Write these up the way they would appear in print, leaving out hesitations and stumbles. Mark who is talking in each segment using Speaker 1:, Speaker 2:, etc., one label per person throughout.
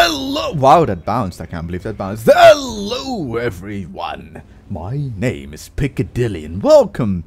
Speaker 1: Hello! Wow, that bounced. I can't believe that bounced. Hello, everyone. My name is Piccadilly, and welcome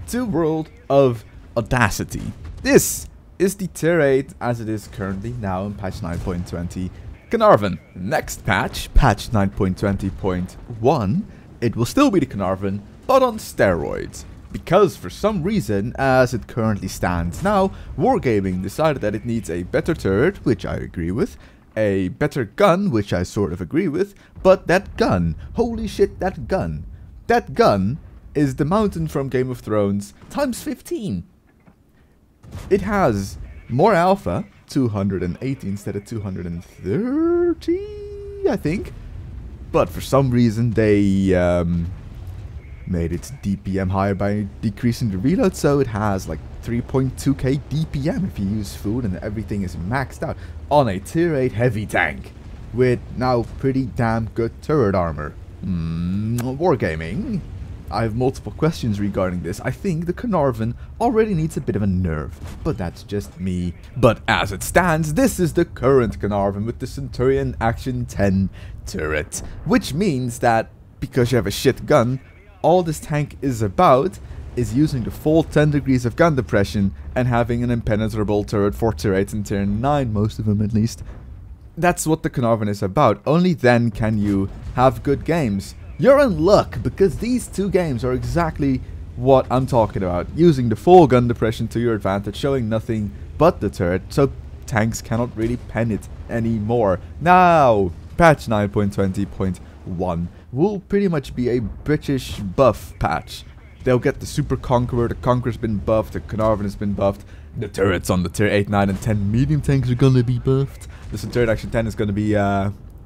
Speaker 1: to World of Audacity. This is the tier 8 as it is currently now in patch 9.20. Caravan. Next patch, patch 9.20.1, it will still be the Caravan, but on steroids. Because for some reason, as it currently stands now, Wargaming decided that it needs a better turret, which I agree with, a better gun, which I sort of agree with, but that gun, holy shit, that gun is the mountain from Game of Thrones times 15. It has more alpha, 280 instead of 230, I think, but for some reason they made its DPM higher by decreasing the reload, so it has like 3.2k DPM if you use food and everything is maxed out on a tier 8 heavy tank with now pretty damn good turret armor. Wargaming, I have multiple questions regarding this. I think the Caravan already needs a bit of a nerf, but that's just me. But as it stands, this is the current Caravan with the Centurion Action 10 turret, which means that because you have a shit gun, all this tank is about is using the full 10 degrees of gun depression and having an impenetrable turret for tier 8 and tier 9, most of them at least. That's what the Caravan is about. Only then can you have good games. You're in luck, because these two games are exactly what I'm talking about. Using the full gun depression to your advantage, showing nothing but the turret, so tanks cannot really pen it anymore. Now, patch 9.20.1 will pretty much be a British buff patch. They'll get the Super Conqueror, the Conqueror's been buffed, the Caravan has been buffed, the turrets on the tier 8, 9 and 10 medium tanks are gonna be buffed. The Centurion Action 10 is gonna be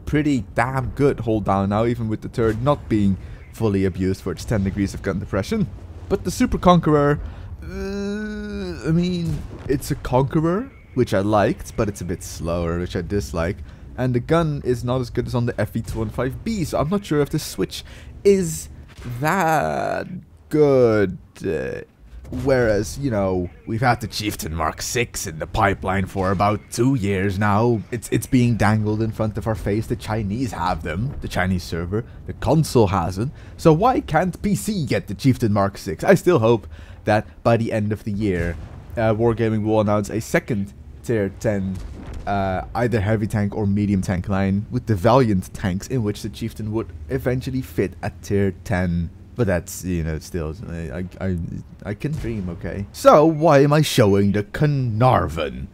Speaker 1: pretty damn good hold down now, even with the turret not being fully abused for its 10 degrees of gun depression. But the Super Conqueror, I mean, it's a Conqueror, which I liked, but it's a bit slower, which I dislike. And the gun is not as good as on the FE215B, so I'm not sure if this switch is that good. Whereas, you know, we've had the Chieftain Mark 6 in the pipeline for about 2 years now. It's being dangled in front of our face. The Chinese have them, the Chinese server. The console hasn't. So why can't PC get the Chieftain Mark 6? I still hope that by the end of the year, Wargaming will announce a second tier 10 either heavy tank or medium tank line with the Valiant tanks, in which the Chieftain would eventually fit at tier 10. But that's, you know, still, I can dream, okay? So, why am I showing the Caravan?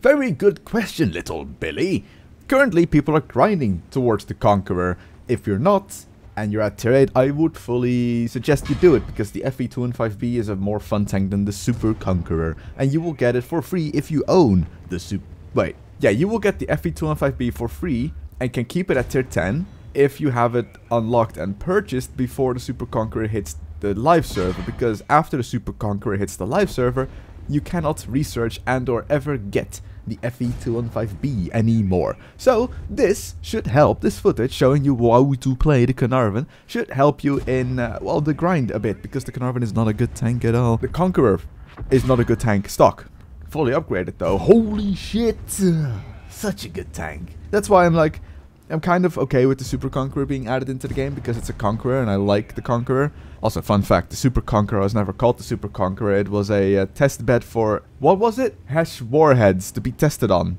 Speaker 1: Very good question, little Billy. Currently, people are grinding towards the Conqueror. If you're not, and you're at tier 8, I would fully suggest you do it, because the FE215B is a more fun tank than the Super Conqueror. And you will get it for free if you own the you will get the FE215B for free, and can keep it at tier 10, if you have it unlocked and purchased before the Super Conqueror hits the live server, because after the Super Conqueror hits the live server, you cannot research and or ever get the FE215B anymore. So this should help, this footage showing you how to play the Caravan should help you in, well, the grind a bit, because the Caravan is not a good tank at all. The Conqueror is not a good tank stock. Fully upgraded though, holy shit, such a good tank. That's why I'm kind of okay with the Super Conqueror being added into the game, because it's a Conqueror and I like the Conqueror. Also, fun fact, the Super Conqueror was never called the Super Conqueror. It was a test bed for, what was it? Hesh warheads to be tested on.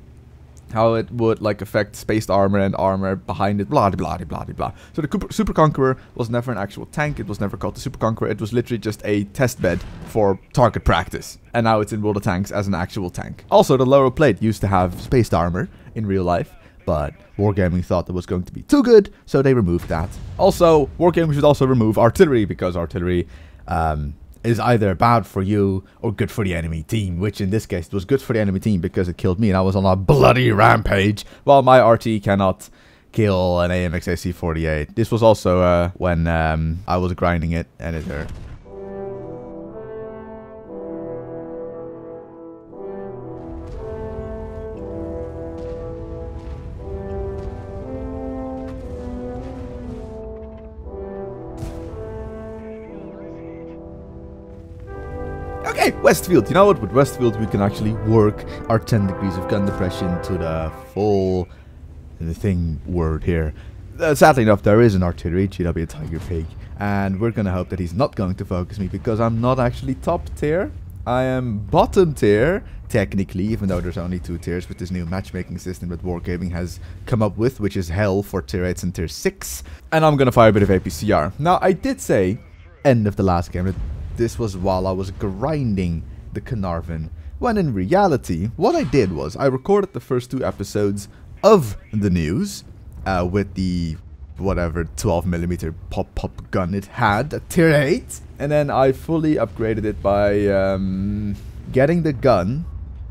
Speaker 1: How it would like affect spaced armor and armor behind it, blah blah blah blah blah. So the Super Conqueror was never an actual tank. It was never called the Super Conqueror. It was literally just a test bed for target practice. And now it's in World of Tanks as an actual tank. Also, the lower plate used to have spaced armor in real life, but Wargaming thought that was going to be too good, so they removed that. Also, Wargaming should also remove artillery, because artillery is either bad for you or good for the enemy team, which in this case it was good for the enemy team because it killed me and I was on a bloody rampage, while my RT cannot kill an AMX AC-48. This was also when I was grinding it and it hurt. Okay, Westfield. You know what? With Westfield, we can actually work our 10 degrees of gun depression to the full thing word here. Sadly enough, there is an artillery GW Tiger Pig, and we're gonna hope that he's not going to focus me, because I'm not actually top tier. I am bottom tier, technically, even though there's only 2 tiers with this new matchmaking system that Wargaming has come up with, which is hell for tier 8s and tier 6. And I'm gonna fire a bit of APCR. Now, I did say, end of the last game, that this was while I was grinding the Caravan, when in reality, what I did was, I recorded the first 2 episodes of the news, with the whatever 12mm pop gun it had at tier 8, and then I fully upgraded it by getting the gun.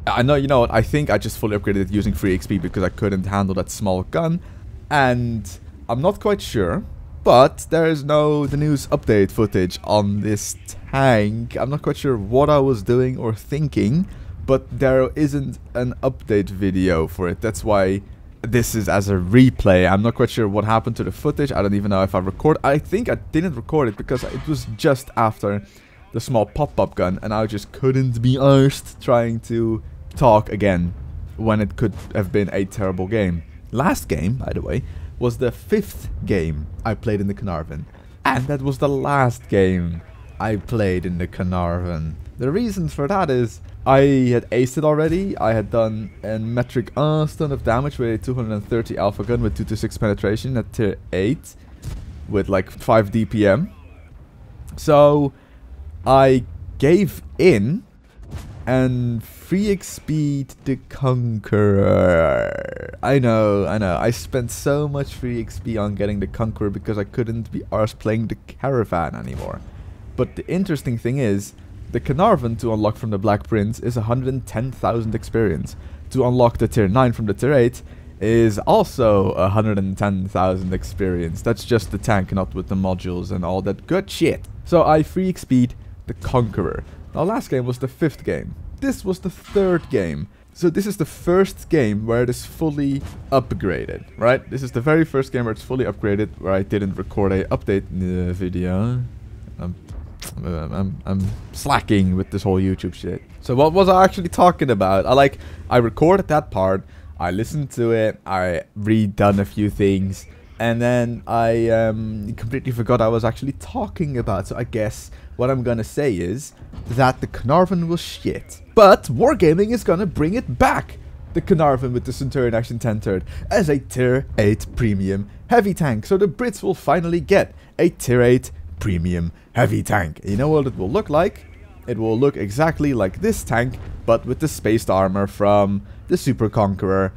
Speaker 1: I know, you know what, I think I just fully upgraded it using free XP because I couldn't handle that small gun, and I'm not quite sure, but there is the news update footage on this tank. I'm not quite sure what I was doing or thinking, but there isn't an update video for it. That's why this is as a replay. I'm not quite sure what happened to the footage. I don't even know if I record. I think I didn't record it because it was just after the small pop-up gun, and I just couldn't be arsed trying to talk again when it could have been a terrible game. Last game, by the way, was the 5th game I played in the Caravan, and that was the last game I played in the Caravan. The reason for that is I had aced it already. I had done a metric ton of damage with a 230 alpha gun with 226 penetration at tier 8 with like 5 DPM. So I gave in and free XP'd the Conqueror. I know. I spent so much free XP on getting the Conqueror because I couldn't be arsed playing the Caravan anymore. But the interesting thing is, the Caravan to unlock from the Black Prince is 110,000 experience. To unlock the tier 9 from the tier 8 is also 110,000 experience. That's just the tank, not with the modules and all that good shit. So I free XP'd the Conqueror. Now last game was the 5th game. This was the 3rd game. So this is the first game where it is fully upgraded, right? This is the very first game where it's fully upgraded, where I didn't record a update video. I'm slacking with this whole YouTube shit. So what was I actually talking about? I recorded that part, I listened to it, I redone a few things, and then I completely forgot I was actually talking about. So I guess what I'm gonna say is that the Caravan was shit, but Wargaming is gonna bring it back. The Caravan with the Centurion Action 10 Third as a tier 8 premium heavy tank. So the Brits will finally get a tier 8 premium heavy tank. You know what it will look like? It will look exactly like this tank, but with the spaced armor from the Super Conqueror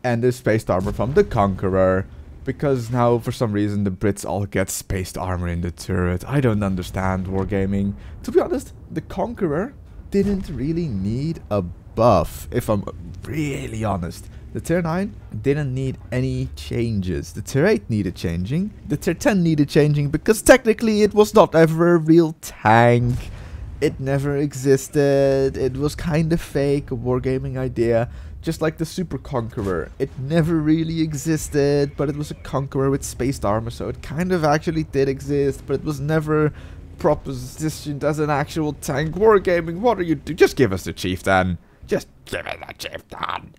Speaker 1: and the spaced armor from the Conqueror, because now for some reason the Brits all get spaced armor in the turret. I don't understand Wargaming. To be honest, the Conqueror didn't really need a buff, if I'm really honest. The tier 9 didn't need any changes. The tier 8 needed changing. The tier 10 needed changing because technically it was not ever a real tank. It never existed. It was kind of fake, a Wargaming idea. Just like the Super Conqueror. It never really existed, but it was a Conqueror with spaced armor, so it kind of actually did exist, but it was never propositioned as an actual tank. Wargaming, what are you doing? Just give us the Chieftain. Just give it the Chieftain.